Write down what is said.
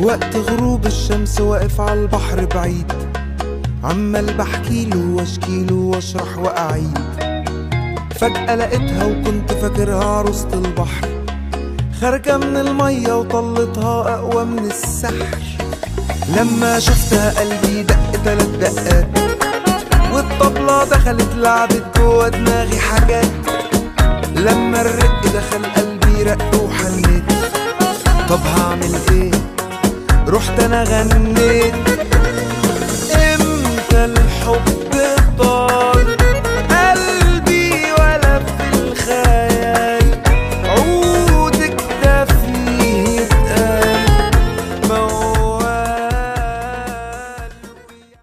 وقت غروب الشمس واقف عالبحر بعيد، عمال بحكيله واشكيله واشرح واعيد. فجأة لقيتها وكنت فاكرها عروسة البحر، خارجة من المية وطلتها أقوى من السحر. لما شفتها قلبي دق 3 دقات، والطبلة دخلت لعبت جوا دماغي حاجات. لما الرق دخل قلبي رق وحنيت، طب هعمل ايه؟ رحت انا غنيت.